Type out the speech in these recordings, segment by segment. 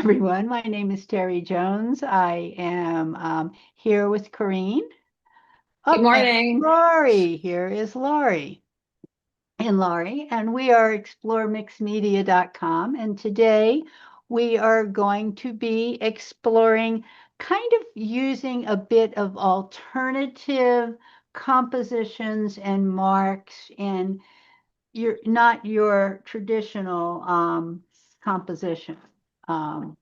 Everyone. My name is Terry Jones. I am here with Corrine. Good Oh, and morning. Laurie. Here is Laurie and Laurie, and we are exploremixedmedia.com. And today we are going to be exploring kind of using a bit of alternative compositions and marks and not your traditional composition. Um,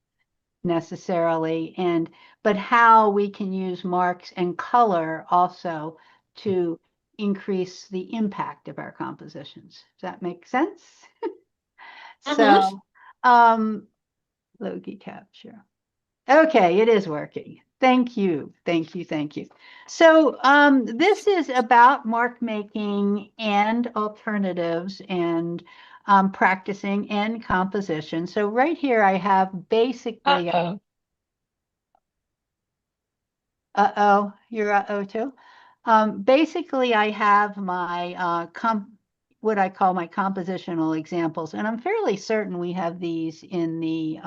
necessarily, and but how we can use marks and color also to increase the impact of our compositions. Does that make sense? hmm So, um, Logie capture. Okay, it is working. Thank you, thank you, thank you. So, this is about mark making and alternatives and practicing and composition. So right here I have basically Uh-oh. uh-oh, you're uh-oh too. Basically, I have my what I call my compositional examples, and I'm fairly certain we have these in the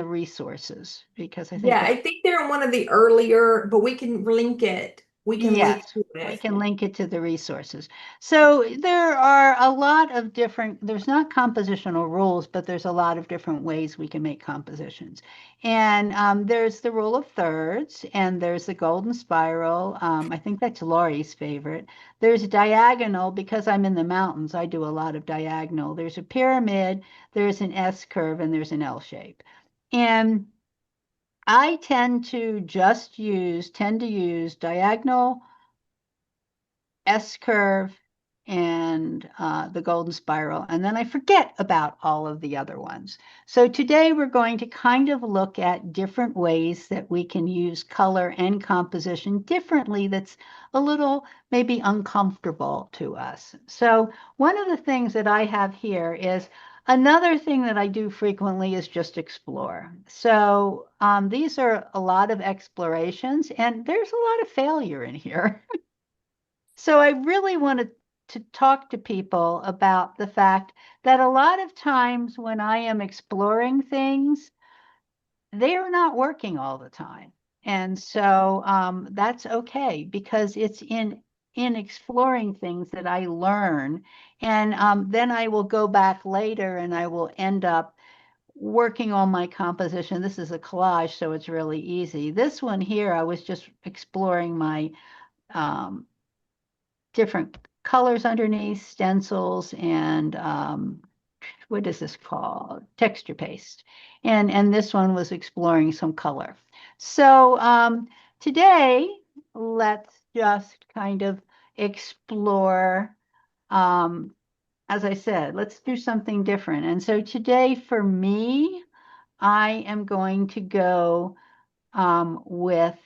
resources because I think Yeah, that I think they're in one of the earlier, but we can link it. We can link yes, to we it. can link it to the resources. So there are a lot of different, there's not compositional rules, but there's a lot of different ways we can make compositions. And there's the rule of thirds, and there's the golden spiral. I think that's Laurie's favorite. There's diagonal because I'm in the mountains. I do a lot of diagonal. There's a pyramid, there's an S curve, and there's an L shape. And I tend to use diagonal, S curve, and the golden spiral, and then I forget about all of the other ones. So today we're going to kind of look at different ways that we can use color and composition differently that's a little maybe uncomfortable to us. So one of the things that I have here is another thing that I do frequently is just explore. So these are a lot of explorations, and there's a lot of failure in here. So I really wanted to talk to people about the fact that a lot of times when I am exploring things, they are not working all the time. And so that's okay because it's in exploring things that I learn. And then I will go back later and I will end up working on my composition. This is a collage, so it's really easy. This one here, I was just exploring my um, different colors underneath, stencils, and what is this called? Texture paste. And this one was exploring some color. So today, let's just kind of explore, um, as I said, let's do something different. And so today for me, I am going to go with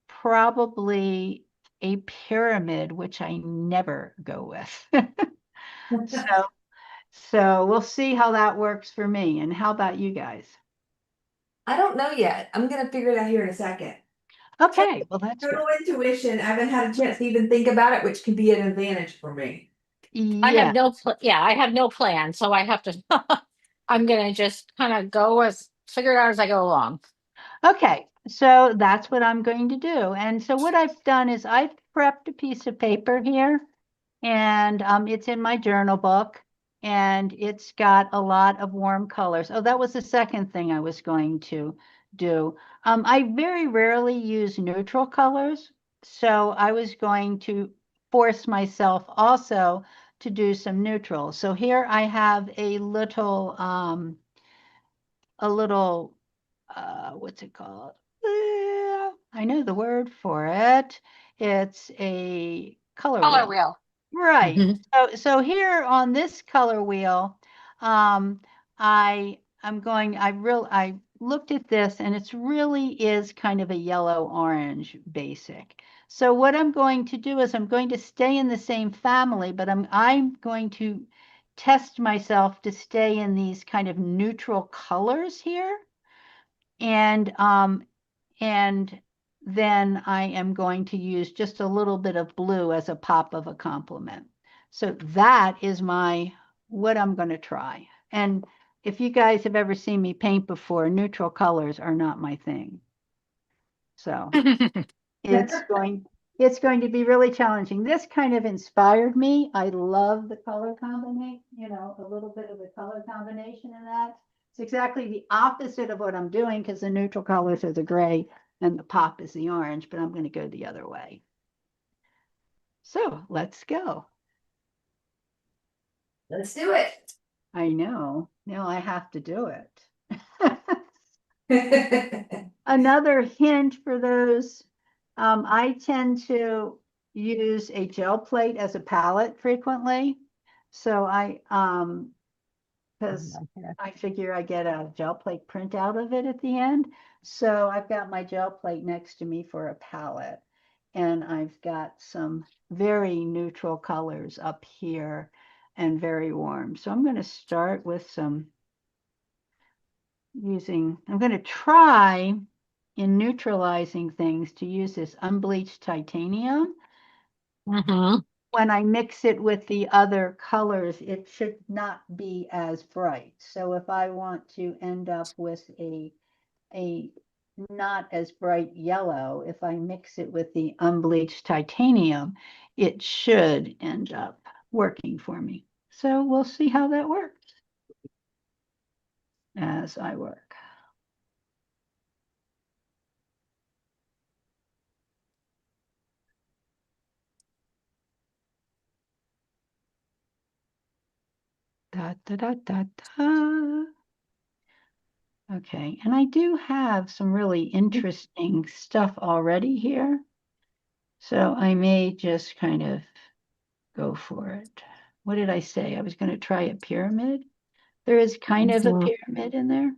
probably a pyramid, which I never go with. So, so we'll see how that works for me. And how about you guys? I don't know yet. I'm gonna figure it out here in a second. Okay, well, that's good. Total intuition. I haven't had a chance to even think about it, which can be an advantage for me. I have Yeah. I have no plan, so I have to I'm gonna just kind of go as figure it out as I go along. Okay, so that's what I'm going to do. And so what I've done is I've prepped a piece of paper here, and it's in my journal book, and it's got a lot of warm colors. Oh, that was the second thing I was going to do. I very rarely use neutral colors, so I was going to force myself also to do some neutral. So here I have a little, what's it called? I know the word for it. It's a color Color wheel. wheel. Right. Mhm. So here on this color wheel, um, I looked at this and it's really is kind of a yellow orange basic. So what I'm going to do is I'm going to stay in the same family, but I'm going to test myself to stay in these kind of neutral colors here. And and then I am going to use just a little bit of blue as a pop of a complement. So that is what I'm going to try. And if you guys have ever seen me paint before, neutral colors are not my thing. So it's going to be really challenging. This kind of inspired me. I love the color combination, a little bit of the color combination in that. It's exactly the opposite of what I'm doing because the neutral colors are the gray and the pop is the orange, but I'm going to go the other way. So let's go. Let's do it. I know. Now I have to do it. Another hint for those, I tend to use a gel plate as a palette frequently. So because I figure I get a gel plate print out of it at the end. So I've got my gel plate next to me for a palette. And I've got some very neutral colors up here and very warm. So I'm going to start with I'm going to try in neutralizing things to use this unbleached titanium. Mhm. When I mix it with the other colors, it should not be as bright. So if I want to end up with a not as bright yellow, if I mix it with the unbleached titanium, it should end up working for me. So we'll see how that works as I work. Da, da, da, da, da. Okay, and I do have some really interesting stuff already here. So I may just kind of go for it. What did I say? I was going to try a pyramid. There is kind of a Mhm. pyramid in there.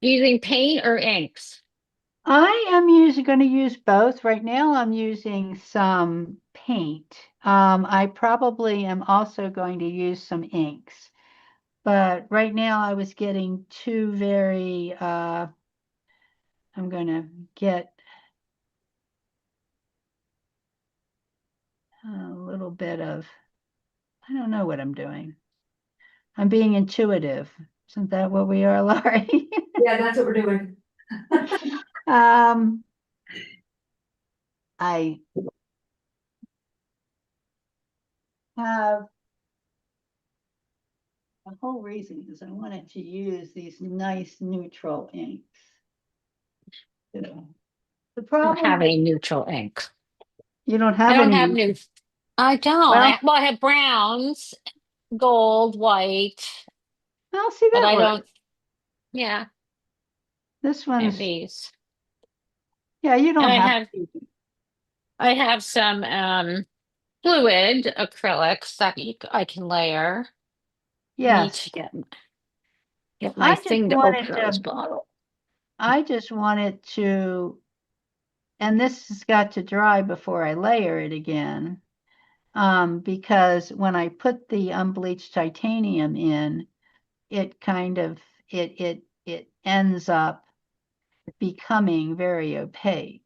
Using paint or inks? I am going to use both. Right now I'm using some paint. I probably am also going to use some inks. But right now I was getting two very, I'm going to get a little bit of, I don't know what I'm doing. I'm being intuitive. Isn't that what we are, Laurie? Yeah, that's what we're doing. I have the whole reason is I wanted to use these nice neutral inks. The I don't problem, have any neutral ink. you don't I have don't any. have new. I don't. Well, I have browns, gold, white, I'll see but that I works. don't. Yeah, This and one's, these. yeah, you And don't have to. I have some fluid acrylics that I can layer. Need Yes, to get my I just thing to wanted open this to, bottle. I just wanted to, and this has got to dry before I layer it again. Because when I put the unbleached titanium in, it kind of, it ends up becoming very opaque.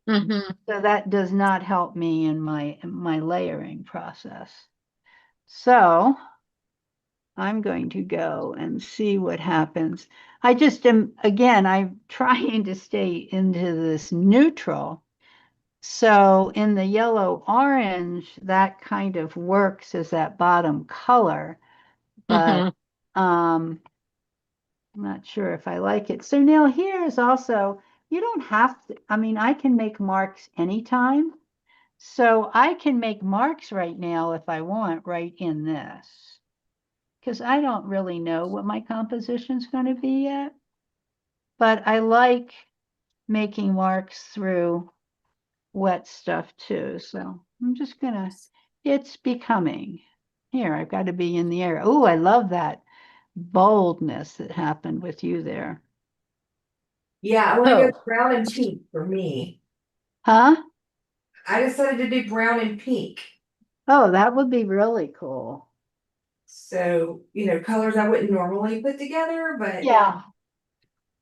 Mm-hmm. So that does not help me in my layering process. So I'm going to go and see what happens. I just am, again, I'm trying to stay into this neutral. So in the yellow orange, that kind of works as that bottom color, but Mm-hmm. I'm not sure if I like it. So now here is also, you don't have to, I mean, I can make marks anytime. So I can make marks right now if I want right in this. Because I don't really know what my composition is going to be yet. But I like making marks through wet stuff too. So I'm just gonna, it's becoming. Here, I've got to be in the air. Oh, I love that boldness that happened with you there. Yeah, I wanna go Oh, brown and pink for me. Huh? I decided to do brown and pink. Oh, that would be really cool. So, colors I wouldn't normally put together, but Yeah.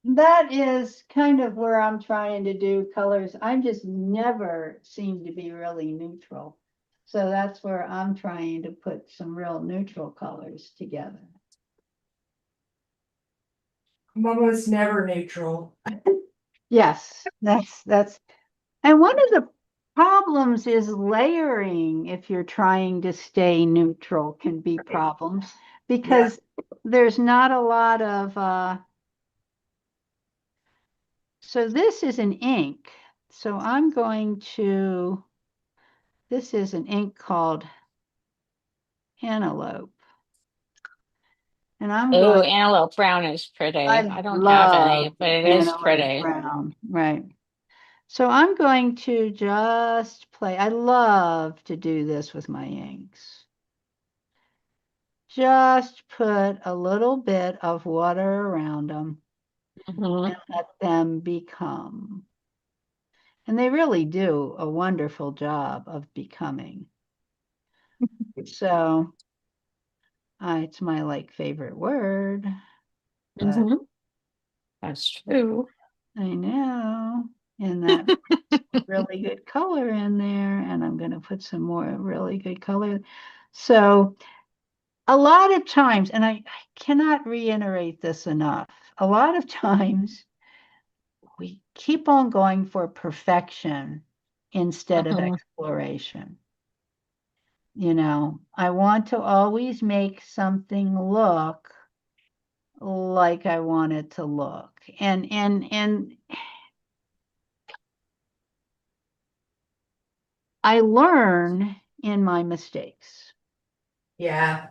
That is kind of where I'm trying to do colors. I just never seem to be really neutral. So that's where I'm trying to put some real neutral colors together. I'm almost never neutral. Yes, that's, and one of the problems is layering if you're trying to stay neutral can be problems because there's not a lot of, so this is an ink. So I'm going to, this is an ink called Antelope. And I'm Oh, going, antelope brown is pretty. I I don't have any, love but it is Antelope pretty. Brown, right? So I'm going to just play. I love to do this with my inks. Just put a little bit of water around them Mhm. and let them become. And they really do a wonderful job of becoming. So it's my favorite word, but Mhm. That's true. I know. And that really good color in there, and I'm going to put some more really good color. So a lot of times, and I cannot reiterate this enough, a lot of times we keep on going for perfection instead of Mhm. exploration. I want to always make something look like I want it to look. And I learn in my mistakes. Yeah.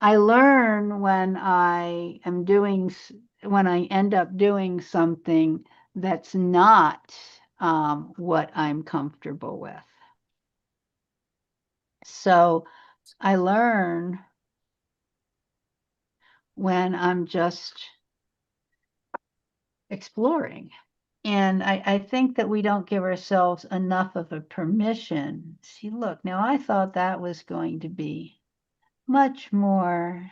I learn when when I end up doing something that's not what I'm comfortable with. So I learn when I'm just exploring. And I think that we don't give ourselves enough of a permission. See, look, now I thought that was going to be much more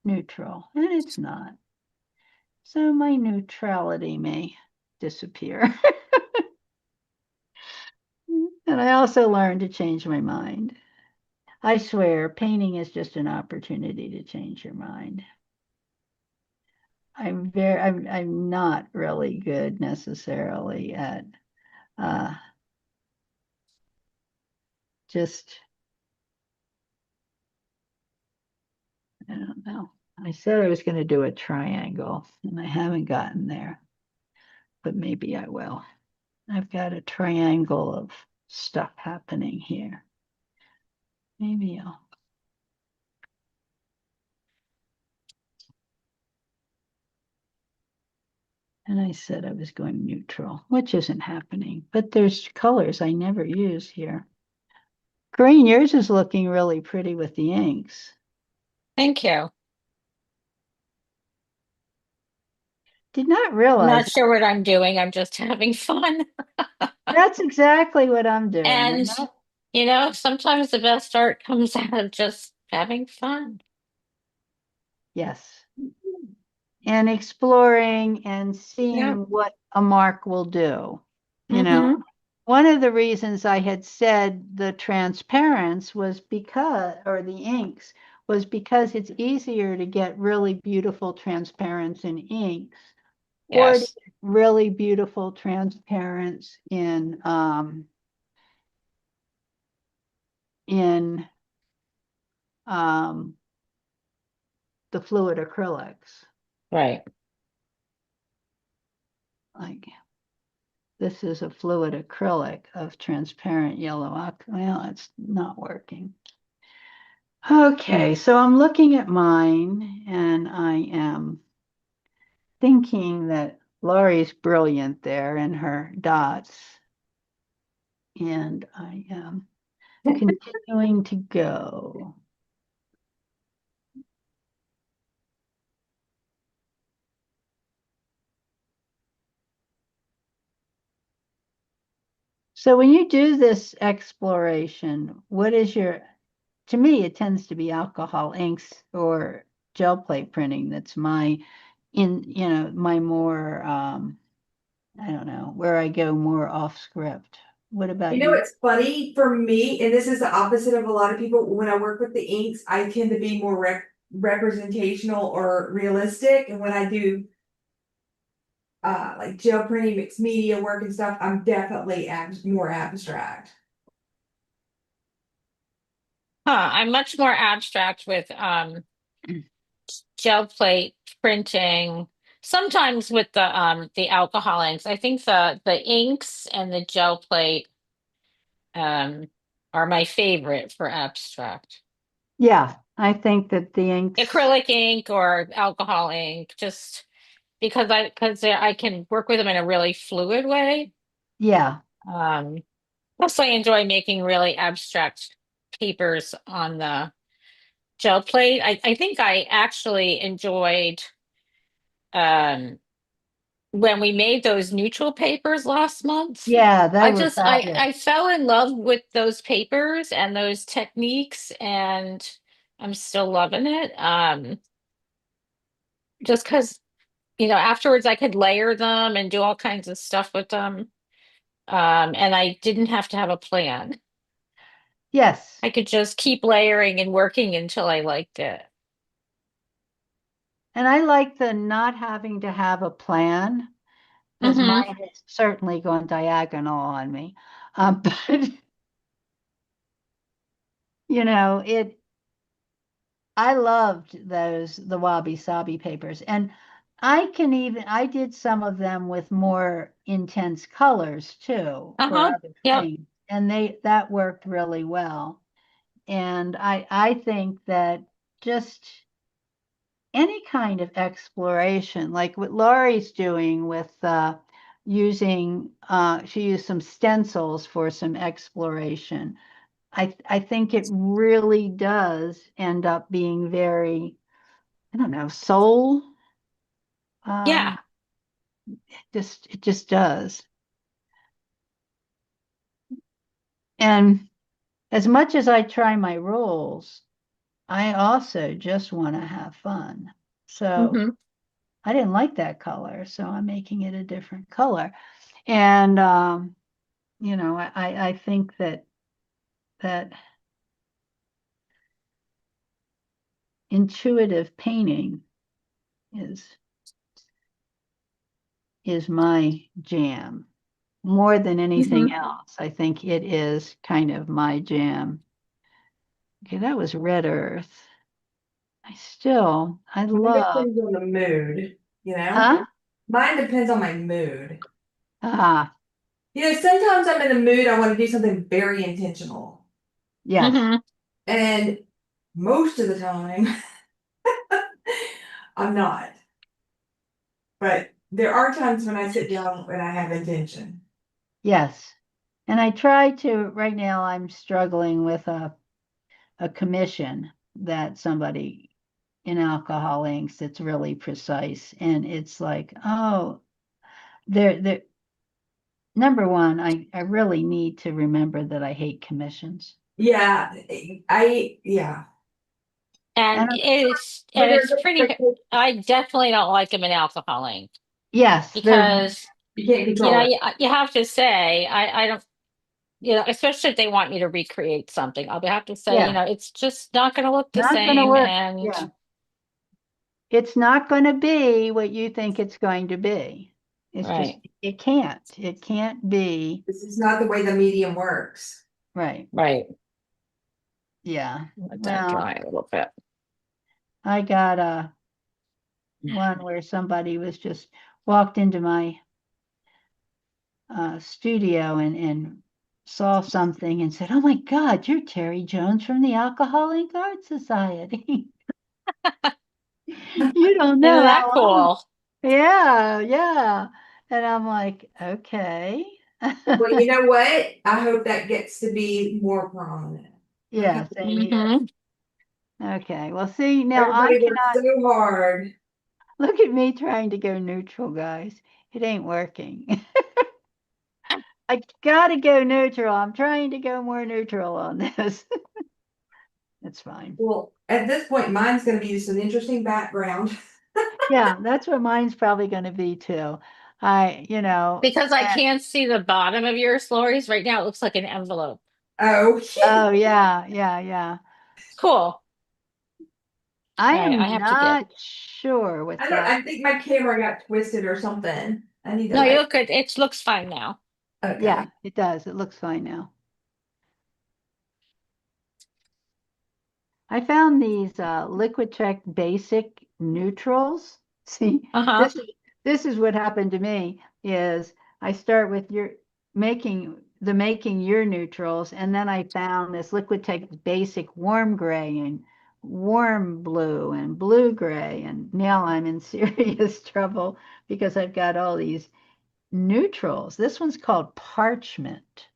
neutral, and it's not. So my neutrality may disappear. And I also learned to change my mind. I swear, painting is just an opportunity to change your mind. I'm not really good necessarily at uh, just, I don't know. I said I was going to do a triangle, and I haven't gotten there, but maybe I will. I've got a triangle of stuff happening here. Maybe I'll. And I said I was going neutral, which isn't happening, but there's colors I never use here. Green, yours is looking really pretty with the inks. Thank you. Did not I'm realize not sure what I'm doing. I'm just having fun. that's exactly what I'm doing. And, sometimes the best art comes out of just having fun. Yes. And exploring and Yeah. seeing what a mark will do. Hmm. One of the reasons I had said the transparents was because, or the inks, was because it's easier to get really beautiful transparents in inks or to Yes. get really beautiful transparents in um, the fluid acrylics. Right. Like this is a fluid acrylic of transparent yellow. Well, it's not working. Okay, so I'm looking at mine and I am thinking that Laurie's brilliant there in her dots. And I am continuing to go. So when you do this exploration, what is your to me, it tends to be alcohol inks or gel plate printing. That's my, my more, I don't know, where I go more off script. What about You know, you? it's funny for me, and this is the opposite of a lot of people. When I work with the inks, I tend to be more representational or realistic. And when I do like gel printing, mixed media work and stuff, I'm definitely more abstract. I'm much more abstract with gel plate printing. Sometimes with the alcohol inks. I think the inks and the gel plate um are my favorite for abstract. Yeah, I think that the inks, Acrylic ink or alcohol ink, just because I can work with them in a really fluid way. yeah, Um, Plus, I enjoy making really abstract papers on the gel plate. I think I actually enjoyed um, when we made those neutral papers last month. yeah, they were fabulous. I fell in love with those papers and those techniques, and I'm still loving it. Just because afterwards I could layer them and do all kinds of stuff with them. And I didn't have to have a plan. Yes. I could just keep layering and working until I liked it. And I like the not having to have a plan, because Hmm. mine has certainly gone diagonal on me. But it, I loved the Wabi Sabi papers. And I did some of them with more intense colors too for Uh-huh. other Yep. things. And that worked really well. And I think that just any kind of exploration, like what Laurie's doing with she used some stencils for some exploration. I think it really does end up being very, I don't know, soul. Yeah. Um, it just does. And as much as I try my roles, I also just want to have fun. So Hmm. I didn't like that color, so I'm making it a different color. And I think that intuitive painting is is my jam more than anything Hmm. else. I think it is kind of my jam. Okay, that was Red Earth. I Mine love, depends on the mood, huh? Mine depends on my mood. Ah, Sometimes I'm in the mood, I want to do something very intentional. yes, Hmm. And most of the time, I'm not. But there are times when I sit down and I have intention. yes. And I try to, right now I'm struggling with a commission that somebody in alcohol inks that's really precise. And it's like, oh, they're number one, I really need to remember that I hate commissions. Yeah, yeah. And And But there's it's pretty. I definitely don't like them in alcohol ink yes, there's because you can't control it. you have to say I don't especially if they want me to recreate something. I'll have to say yeah, it's just not going to look the not going to same, work. and Yeah. It's not going to be what you think it's going to be. It's just, right, it can't. It can't be. This is not the way the medium works. Right. right. Yeah. Let that Well, dry a little bit. I got one where somebody was just walked into my studio and saw something and said, "Oh my God, you're Terry Jones from the Alcoholic Art Society." You don't Isn't know that how long. cool? Yeah, yeah. And I'm like, okay. Well, you know what? I hope that gets to be more prominent. Because Yeah, same here. Hmm. Okay. Well, see, now I everybody works cannot so hard. look at me trying to go neutral, guys. It ain't working. I gotta go neutral. I'm trying to go more neutral on this. It's fine. Well, at this point, mine's gonna be just an interesting background. Yeah, that's what mine's probably gonna be too. Because I and- can't see the bottom of yours, Lori's. Right now, it looks like an envelope. Oh, oh, yeah, yeah, yeah. Cool. I All right, I am have to get. not sure with I that. think my camera got twisted or something. I need to No, you like, look good. It looks fine now. Yeah, okay. it does. It looks fine now. I found these Liquid Basic neutrals. See, Uh-huh. this is what happened to me is I start with making your neutrals, and then I found this Liquid Basic warm gray and warm blue and blue gray, and now I'm in serious trouble because I've got all these neutrals. This one's called Parchment.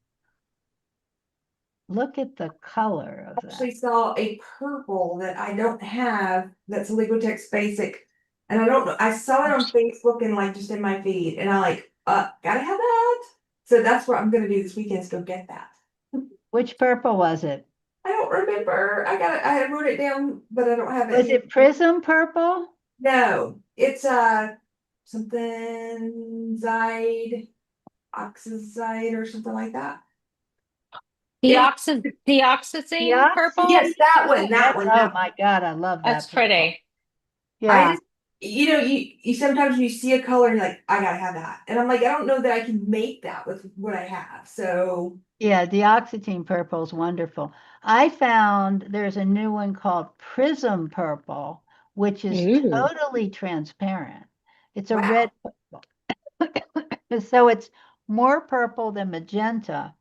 Look at the color of that. Actually saw a purple that I don't have, that's Liquitex Basic. And I don't know, I saw it on Facebook and like just in my feed, and I like, gotta have that. So that's what I'm gonna do this weekend, is go get that. Which purple was it? I don't remember, I wrote it down, but I don't have it Was here. it Prism Purple? No, it's something Zide, Oxazide or something like that. It was, Deoxazine Yeah. purple. yes, that one, that one, Oh that one. my God, I love That's that purple. pretty. I Yeah, just, you sometimes when you see a color and you're like, I gotta have that. And I'm like, I don't know that I can make that with what I have. So yeah, Deoxytine Purple is wonderful. I found there's a new one called Prism Purple, which is Ooh. totally transparent. It's a wow. red purple. So it's more purple than magenta.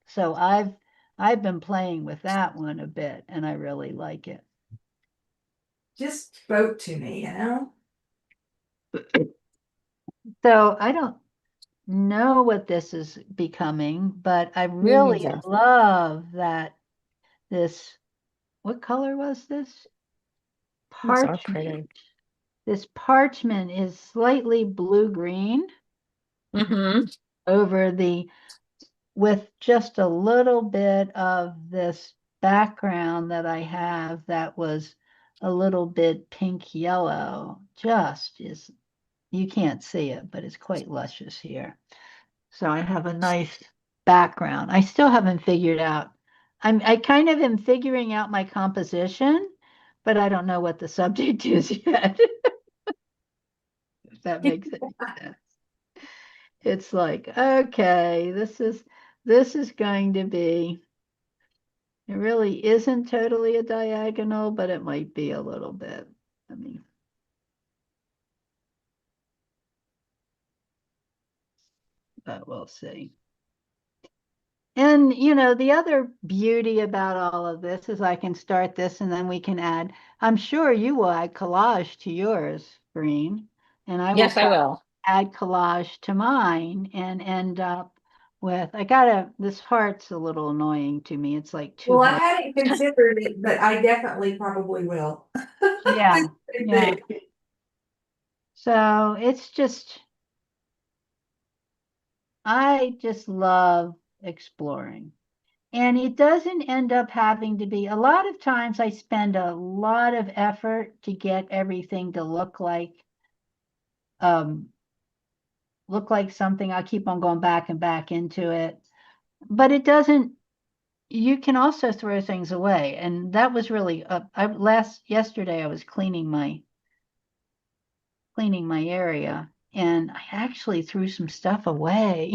So I've been playing with that one a bit and I really like it. Just spoke to me, you know? So I don't know what this is becoming, but I Me really neither. love that what color was this? Those are Parchment. pretty. This parchment is slightly blue-green Mm-hmm. over with just a little bit of this background that I have that was a little bit pink yellow. You can't see it, but it's quite luscious here. So I have a nice background. I still haven't figured out. I kind of am figuring out my composition, but I don't know what the subject is yet. If that makes any sense. It's like, okay, this is going to be, it really isn't totally a diagonal, but it might be a little bit. I mean, but we'll see. And the other beauty about all of this is I can start this and then we can add, I'm sure you will add collage to yours, Green, and I will Yes, I probably will. add collage to mine and end up with, this heart's a little annoying to me. It's like two Well, I hearts. hadn't considered it, but I definitely probably will. Yeah, Same yeah. thing. So I just love exploring. And it doesn't end up having to be, a lot of times I spend a lot of effort to get everything to um, look like something. I keep on going back and back into it. But it doesn't, you can also throw things away. And that was really, yesterday I was cleaning my area and I actually threw some stuff away.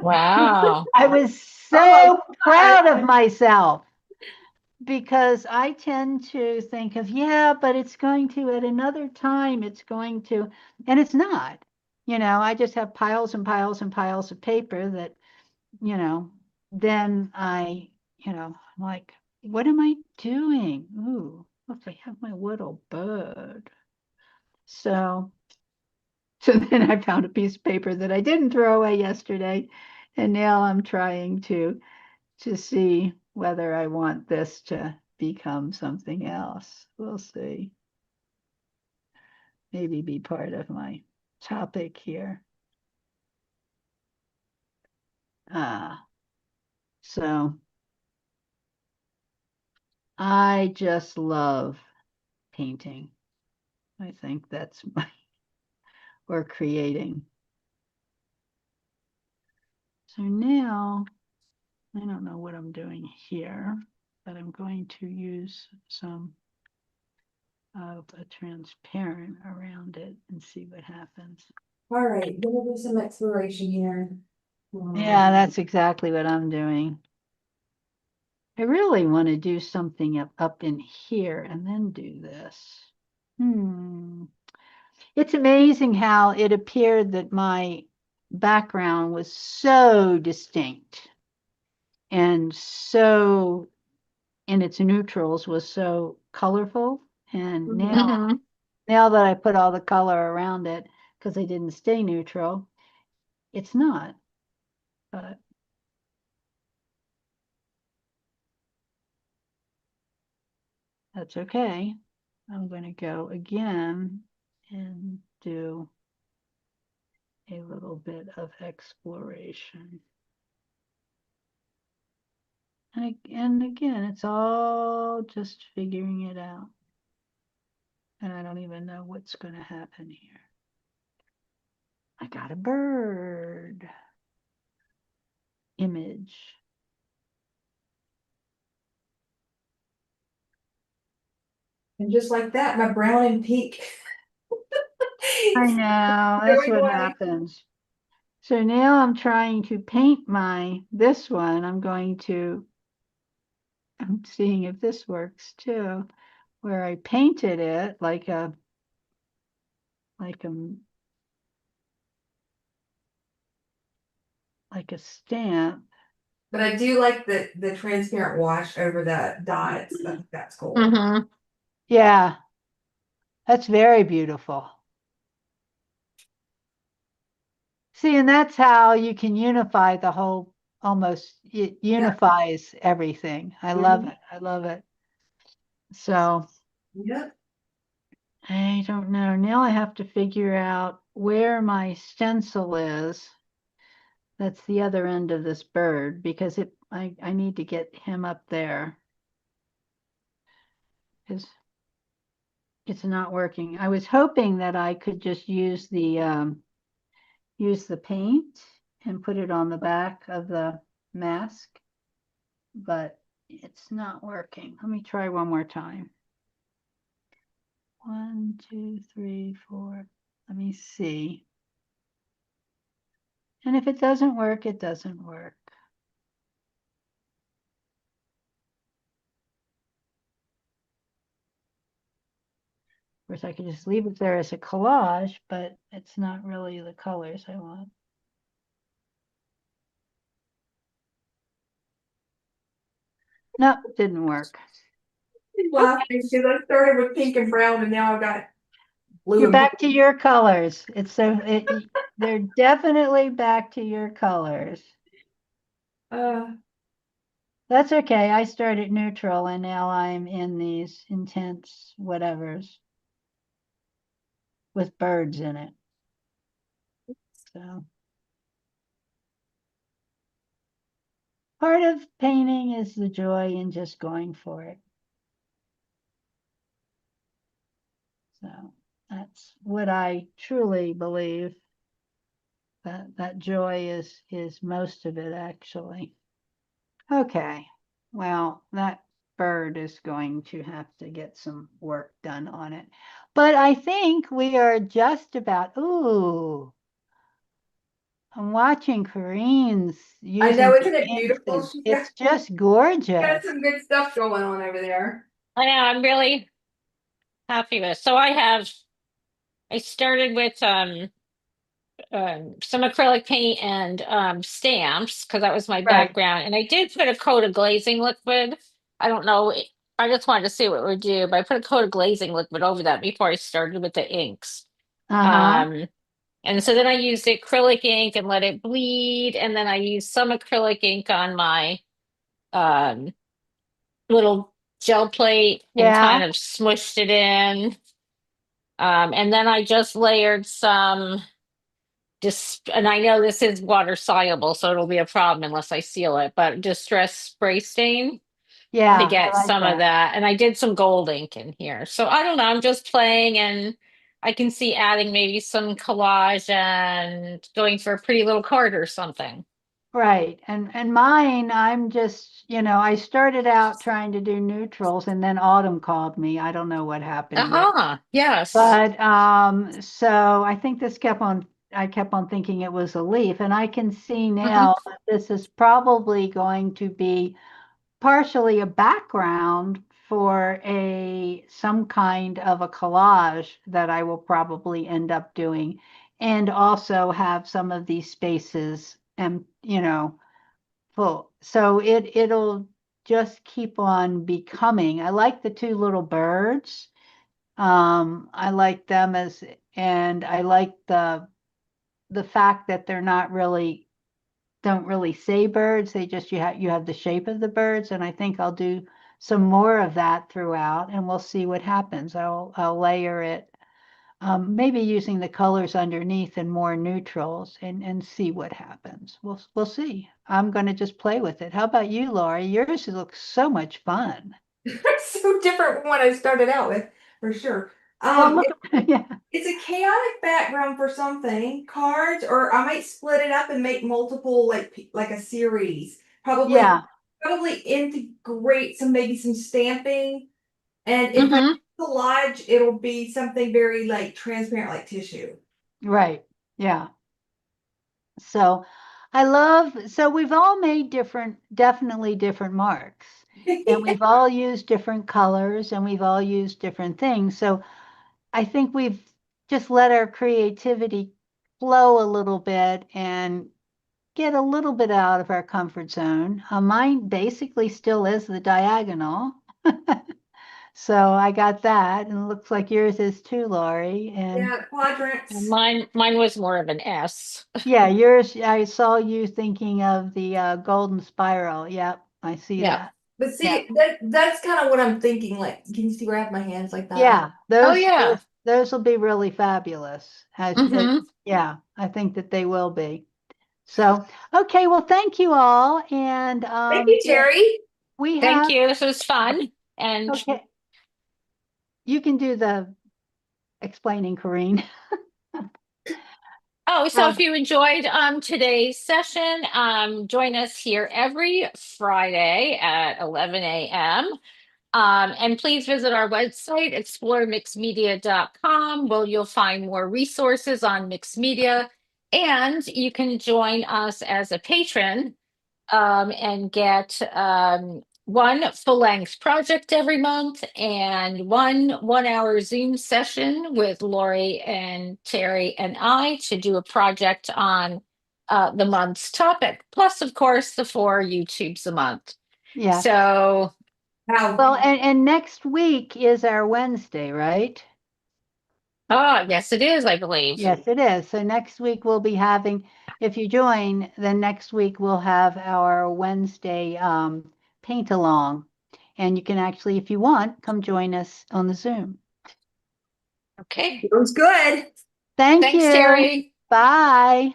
Wow. I was Oh my so God. proud of myself because I tend to think of, yeah, but it's going to, at another time, it's going to, and it's not. I just have piles and piles and piles of paper that, you know, then I'm like, what am I doing? Ooh, look, I have my little bird. So, so then I found a piece of paper that I didn't throw away yesterday, and now I'm trying to see whether I want this to become something else. We'll see. Maybe be part of my topic here. So I just love painting. I think that's my, or creating. So now, I don't know what I'm doing here, but I'm going to use some of a transparent around it and see what happens. All right, gonna do some exploration here. Yeah, that's exactly what I'm doing. I really want to do something up in here and then do this. It's amazing how it appeared that my background was so distinct and so in its neutrals was so colorful. And Mhm. now that I put all the color around it, because I didn't stay neutral, it's not. But that's okay. I'm going to go again and do a little bit of exploration. And again, it's all just figuring it out. And I don't even know what's going to happen here. I got a bird image. And just like that, my brown and pink. I know, that's Going what away. happens. So now I'm trying to paint this one. I'm seeing if this works too, where I painted it like a stamp. But I do like the transparent wash over the dots. I think that's cool. Mhm. Yeah, that's very beautiful. See, and that's how you can unify the whole, almost, it unifies everything. I love it. I love it. So Yep. I don't know. Now I have to figure out where my stencil is. That's the other end of this bird because I need to get him up there. Because it's not working. I was hoping that I could just use the paint and put it on the back of the mask, but it's not working. Let me try one more time. 1, 2, 3, 4. Let me see. And if it doesn't work, it doesn't work. Of course, I could just leave it there as a collage, but it's not really the colors I want. Nope, didn't work. Laughing because I started with pink and brown and now I've got blue You're and back to your colors. They're definitely back to your colors. blue. That's okay. I started neutral and now I'm in these intense whatevers with birds in it. So part of painting is the joy in just going for it. So that's what I truly believe. That joy is most of it actually. Okay. Well, that bird is going to have to get some work done on it. But I think we are just about, ooh, I'm watching Corinne's I using know, the isn't it inks, beautiful? and it's just gorgeous. Got some good stuff going on over there. I know, I'm really happy with. So I started with some acrylic paint and stamps because that was my Right. background, and I did put a coat of glazing liquid. I don't know. I just wanted to see what it would do, but I put a coat of glazing liquid over that before I started with the inks. Uh-huh. Um, and so then I used acrylic ink and let it bleed, and then I used some acrylic ink on my um little gel plate and Yeah. kind of smushed it in. And then I just layered some and I know this is water soluble, so it'll be a problem unless I seal it, but distress spray stain. Yeah, to I get like some of that. And I did some gold ink in here. So I don't know, I'm just playing and I can see adding maybe some collage and going for a pretty little card or something. Right. And mine, I'm just, I started out trying to do neutrals and then autumn called me. I don't know what happened there. Uh-huh. Yes. But so I think I kept on thinking it was a leaf, and I can see Hmm. now that this is probably going to be partially a background for some kind of a collage that I will probably end up doing, and also have some of these spaces and full. So it'll just keep on becoming. I like the two little birds. I like them and I like the fact that they're not really don't really say birds. They just you have the shape of the birds, and I think I'll do some more of that throughout, and we'll see what happens. I'll layer it, maybe using the colors underneath and more neutrals, and see what happens. We'll see. I'm going to just play with it. How about you, Laurie? Yours looks so much fun. So different from what I started out with, for sure. Well, look, yeah, It's a chaotic background for something, cards, or I might split it up and make multiple like a series. Probably yeah, probably integrate maybe some stamping. And if I Hmm. collage, it'll be something very like transparent like tissue. right, yeah. So so we've all made definitely different marks, and we've all used different colors, and we've all used different things. So I think we've just let our creativity flow a little bit and get a little bit out of our comfort zone. Mine basically still is the diagonal. So I got that, and it looks like yours is too, Laurie. And Yeah, quadrants. Mine was more of an S. yeah, yours, I saw you thinking of the golden spiral. Yep, I see Yeah. that. But Yeah. see, that's kind of what I'm thinking. Like, can you see where I have my hands like that? Yeah, Oh yeah. those will be really fabulous. Hmm. Yeah, I think that they will be. So, okay, well, thank you all. And Thank you, yeah, Terry. we Thank have, you. This was fun. And okay, you can do the explaining, Corrine. oh, so if you enjoyed today's session, join us here every Friday at 11 a.m. And please visit our website, exploremixedmedia.com, where you'll find more resources on mixed media. And you can join us as a patron and get one full-length project every month and one-hour Zoom session with Lori and Terry and I to do a project on the month's topic, plus, of course, the 4 YouTubes a month. Yeah. So, Wow. Well, and next week is our Wednesday, right? yes, it is, I believe. Yes, it is. So next week we'll be having, if you join, then next week we'll have our Wednesday paint along. And you can actually, if you want, come join us on the Zoom. Okay. Sounds good. Thank Thanks, you. Terry. Bye.